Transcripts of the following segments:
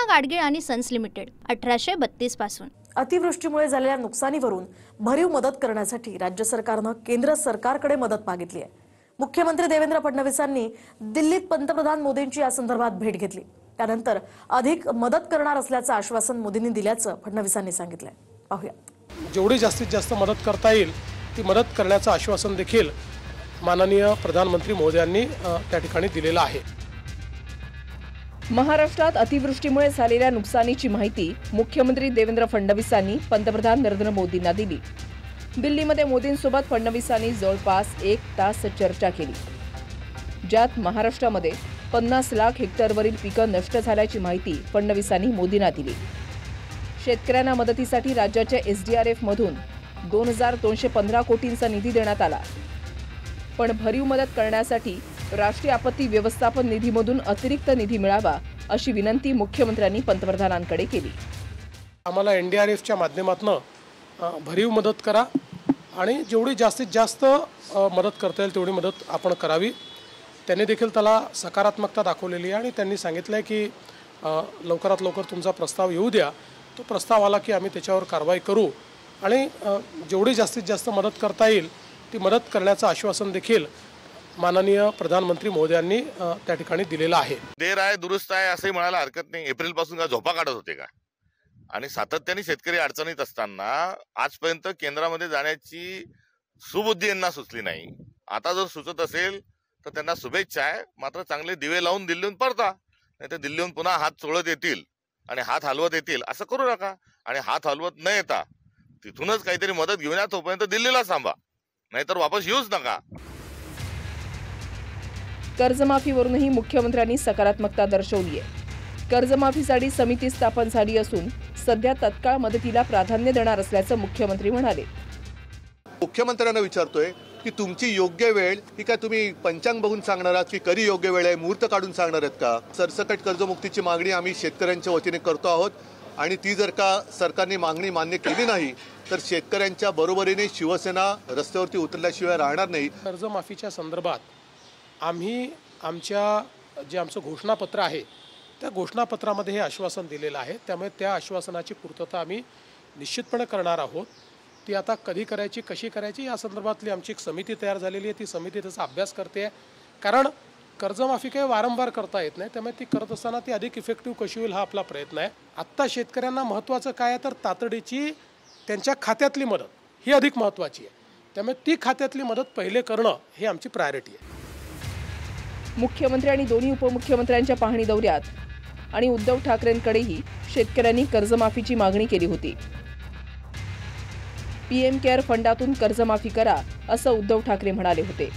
गाडगीळ आणि sons limited 1832 पासून। अतिवृष्टीमुळे झालेल्या नुकसानीवरून भरीव मदत करण्यासाठी राज्य सरकारने केंद्र सरकारकडे मदत मागितली आहे। मुख्यमंत्री देवेंद्र फडणवीसांनी दिल्लीत पंतप्रधान मोदींची या संदर्भात भेट घेतली। त्यानंतर अधिक मदत करणार असल्याचं आश्वासन मोदींनी दिल्याचं फडणवीसांनी सांगितलंय। पाहूया। जेवढी जास्तीत जास्त मदत करता येईल ती मदत करण्याचं आश्वासन देखील माननीय प्रधानमंत्री मोदयांनी त्या ठिकाणी दिलेलं आहे। महाराष्ट्रात अतिवृष्टीमुळे झालेल्या नुकसानीची माहिती मुख्यमंत्री देवेंद्र फडणवीसांनी पंतप्रधान नरेंद्र मोदींना दिली। दिल्लीमध्ये मोदींसोबत फडणवीसांनी जवळपास 1 तास चर्चा केली, ज्यात महाराष्ट्रामध्ये 50 लाख हेक्टरवरील पिकं नष्ट झाल्याची माहिती फडणवीसांनी मोदींना दिली। शेतकऱ्यांना मदतीसाठी राज्याच्या एसडीआरएफ मधून 2215 कोटींचा निधी देण्यात आला, पण भरीव मदत करण्यासाठी राष्ट्रीय आपत्ती व्यवस्थापन निधीमधून अतिरिक्त निधी मिळावा अशी विनंती मुख्यमंत्र्यांनी पंतप्रधानांकडे केली। आम्हाला एनडीआरएफच्या माध्यमातून भरीव मदत करा आणि जेवढी जास्तीत जास्त मदत करता येईल तेवढी मदत आपण करावी। त्यांनी देखील त्याला सकारात्मकता दाखवलेली आहे आणि त्यांनी सांगितलं की लवकरात लवकर तुमचा प्रस्ताव येऊ द्या, तो प्रस्ताव आला की आम्ही त्याच्यावर कारवाई करू आणि जेवढी जास्तीत जास्त मदत करता येईल ती मदत करण्याचं आश्वासन देखील माननीय प्रधानमंत्री मोदयांनी त्या ठिकाणी दिलेलं आहे। देर आहे दुरुस्त आहे असंही म्हणायला हरकत नाही। एप्रिल पासून का झोपा काढत होते का? आणि सातत्याने शेतकरी अडचणीत असताना आजपर्यंत केंद्रामध्ये जाण्याची सुबुद्धी यांना सुचली नाही। आता जर सुचत असेल तर त्यांना शुभेच्छा आहे, मात्र चांगले दिवे लावून दिल्लीहून परता, नाही तर दिल्लीहून पुन्हा हात चोळत येतील आणि हात हलवत येतील। असं करू नका आणि हात हलवत न येता तिथूनच काहीतरी मदत घेऊन या, तोपर्यंत दिल्लीला थांबा, नाहीतर वापस येऊच नका। कर्जमाफीवरूनही मुख्यमंत्र्यांनी सकारात्मकता दर्शवली आहे। कर्जमाफीसाठी समिती स्थापन झाली असून सध्या तत्काळ मदतीला प्राधान्य देणार असल्याचं मुख्यमंत्री म्हणाले। मुख्यमंत्र्यांना विचारतोय की तुमची योग्य वेळ ही काय तुम्ही पंचांग बघून सांगणार आहात की कधी योग्य वेळ आहे, मुहूर्त काढून सांगणार आहेत का? सरसकट कर्जमुक्तीची मागणी आम्ही शेतकऱ्यांच्या वतीने करतो आहोत आणि ती जर का सरकारने मागणी मान्य केली नाही तर शेतकऱ्यांच्या बरोबरीने शिवसेना रस्त्यावरती उतरल्याशिवाय राहणार नाही। कर्जमाफीच्या संदर्भात आम्ही आमचं घोषणापत्र आहे त्या घोषणापत्रामध्ये हे आश्वासन दिलेलं आहे, त्यामुळे त्या आश्वासनाची पूर्तता आम्ही निश्चितपणे करणार आहोत। ती आता कधी करायची, कशी करायची या संदर्भातली आमची एक समिती तयार झालेली आहे। ती समिती त्याचा अभ्यास करते आहे, कारण कर्जमाफी काही वारंवार करता येत नाही, त्यामुळे ती करत असताना ती अधिक इफेक्टिव्ह कशी होईल हा आपला प्रयत्न आहे। आत्ता शेतकऱ्यांना महत्त्वाचं काय आहे तर तातडीची त्यांच्या खात्यातली मदत ही अधिक महत्त्वाची आहे, त्यामुळे ती खात्यातली मदत पहिले करणं हे आमची प्रायोरिटी आहे। मुख्यमंत्री आणि दोन्ही उपमुख्यमंत्र्यांच्या पाहणी दौऱ्यात आणि उद्धव ठाकरेंकडेही शेतकऱ्यांनी कर्जमाफीची मागणी केली होती। पीएम केअर फंडातून कर्जमाफी करा असं उद्धव ठाकरे म्हणाले होते।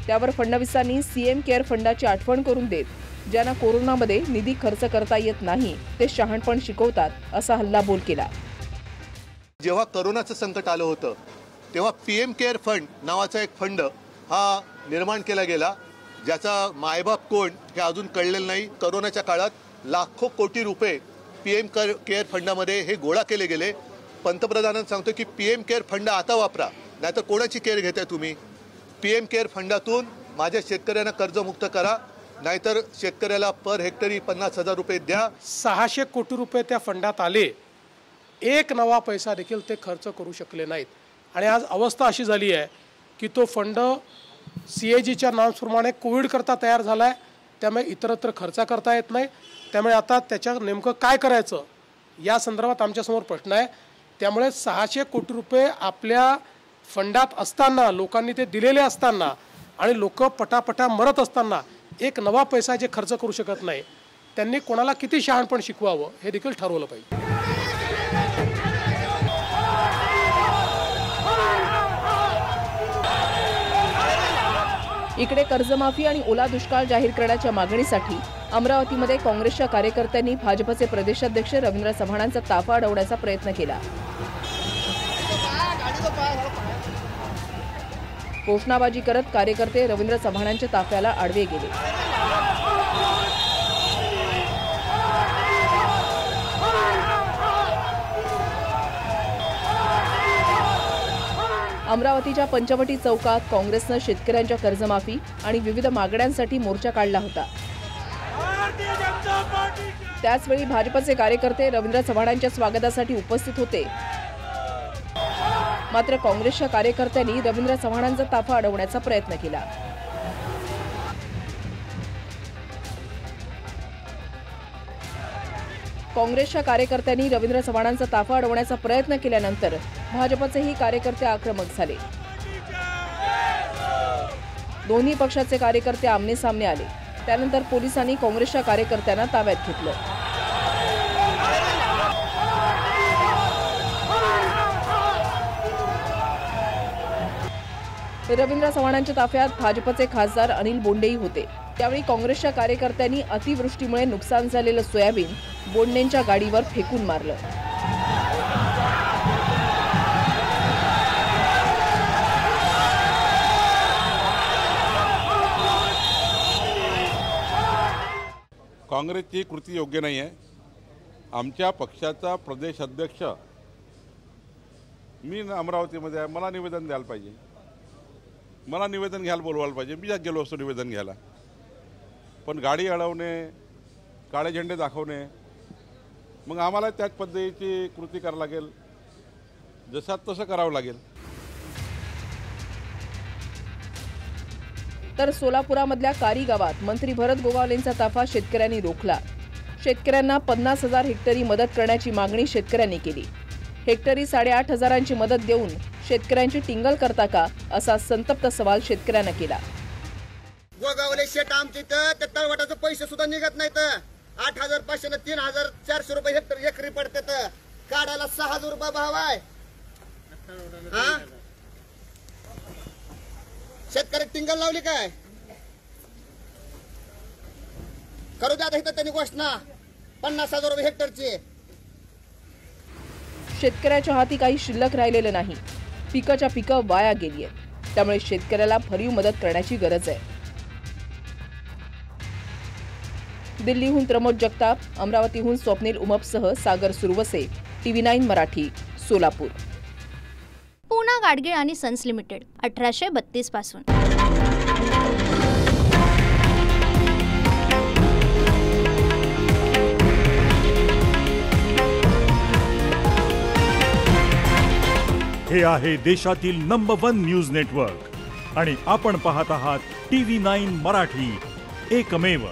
त्यावर फडणवीसांनी सीएम केअर फंडाची आठवण करून देत ज्यांना कोरोनामध्ये निधी खर्च करता येत नाही ते शहाणपण शिकवतात असा हल्लाबोल केला। जेव्हा कोरोनाचं संकट आलं होतं तेव्हा पीएम केअर फंड नावाचा एक फंड हा निर्माण केला गेला, ज्याचा मायबाप कोण हे अजून कळलेलं नाही। कोरोनाच्या काळात लाखो कोटी रुपये पीएम केअर फंडामध्ये हे गोळा केले गेले। पंतप्रधानांना सांगतो की पीएम केअर फंड आता वापरा, नाहीतर कोणाची केअर घेताय तुम्ही? पीएम केअर फंडातून माझ्या शेतकऱ्यांना कर्जमुक्त करा, नाहीतर शेतकऱ्याला पर हेक्टरी 50,000 रुपये द्या। 600 कोटी रुपये त्या फंडात आले, एक नवा पैसा देखील ते खर्च करू शकले नाहीत आणि आज अवस्था अशी झाली आहे की तो फंड CAGच्या नॉर्म्सप्रमाणे कोविड करता तयार झाला आहे, त्यामुळे इतरत्र खर्च करता येत नाही। त्यामुळे आता त्याच्या नेमकं काय करायचं या संदर्भात आमच्यासमोर प्रश्न आहे। त्यामुळे 600 कोटी रुपये आपल्या फंडात असताना, लोकांनी ते दिलेले असताना आणि लोक पटापटा मरत असताना एक नवा पैसा जे खर्च करू शकत नाही, त्यांनी कोणाला किती शहाणपण शिकवावं हे देखील ठरवलं पाहिजे। इकडे कर्जमाफी आणि ओला दुष्काळ जाहीर करण्याच्या मागणीसाठी अमरावतीमध्ये काँग्रेसच्या कार्यकर्त्यांनी भाजपचे प्रदेशाध्यक्ष रवींद्र चव्हाणांचा ताफा अडवण्याचा प्रयत्न केला। घोषणाबाजी करत कार्यकर्ते रवींद्र चव्हाणांच्या ताफ्याला आडवे गेले। अमरावतीच्या पंचवटी चौकात काँग्रेसनं शेतकऱ्यांच्या कर्जमाफी आणि विविध मागण्यांसाठी मोर्चा काढला होता। त्याचवेळी भाजपचे कार्यकर्ते रवींद्र चव्हाणांच्या स्वागतासाठी उपस्थित होते। मात्र काँग्रेसच्या कार्यकर्त्यांनी रवींद्र चव्हाणांचा ताफा अडवण्याचा प्रयत्न केला। काँग्रेसच्या कार्यकर्त्यांनी रवींद्र चव्हाणांचा ताफा अडवण्याचा प्रयत्न केल्यानंतर भाजपचेही कार्यकर्ते आक्रमक झाले। दोन्ही पक्षाचे कार्यकर्ते आमने सामने आले। त्यानंतर पोलिसांनी काँग्रेसच्या कार्यकर्त्यांना ताब्यात घेतलं। रवींद्र चव्हाणांच्या ताफ्यात भाजपचे खासदार अनिल बोंडेही होते। त्यावेळी काँग्रेसच्या कार्यकर्त्यांनी अतिवृष्टीमुळे नुकसान झालेलं सोयाबीन बोंडेंच्या गाडीवर फेकून मारलं। काँग्रेसची कृती योग्य नाही आहे। आमच्या पक्षाचा प्रदेश अध्यक्ष मी अमरावतीमध्ये आहे, मला निवेदन द्यायला पाहिजे, मला निवेदन घ्यायला बोलवायला पाहिजे। मी गेलो असतो निवेदन घ्यायला, पण गाडी अडवणे, काळे झेंडे दाखवणे, मग आम्हाला त्याच पद्धतीची कृती करावी लागेल, जसं तसं करावं लागेल। तर सोलापुरामधल्या कारी गावात मंत्री भरत गोगावलेंचा ताफा शेतकऱ्यांनी रोखला। शेतकऱ्यांना 50,000 हेक्टरी मदत करण्याची मागणी शेतकऱ्यांनी केली। हेक्टरी 8,500ची मदत देऊन शेतकऱ्यांची टिंगल करता का, असा संतप्त सवाल शेतकऱ्यांना केला। गोगावले शेट आमच्या इथं त्या तळवटाचे पैसे सुद्धा निघत नाहीत। 8,500 ने 3,400 रुपये हेक्टर एकरी पडतात। काढायला 6,000 रुपये भाव आहे। शेतकरी टिंगल लावली काय? करू द्या इथं त्यांनी घोषणा 50,000 रुपये हेक्टरची। शेतकऱ्याच्या हाती काही शिल्लक राहिलेलं नाही। पिकाच्या पिकं वाया गेली आहेत। त्यामुळे शेतकऱ्याला भरीव मदत करण्याची गरज आहे। दिल्लीहून प्रमोद जगताप, अमरावतीहून स्वप्नील उमपसह सागर सुरवसे, TV9 मराठी, सोलापूर। पूना गाडगीळ आणि सन्स लिमिटेड 1832 पासून। हे आहे देशातील नंबर 1 न्यूज नेटवर्क आणि आपण पाहत आहात TV9 मराठी, एकमेव।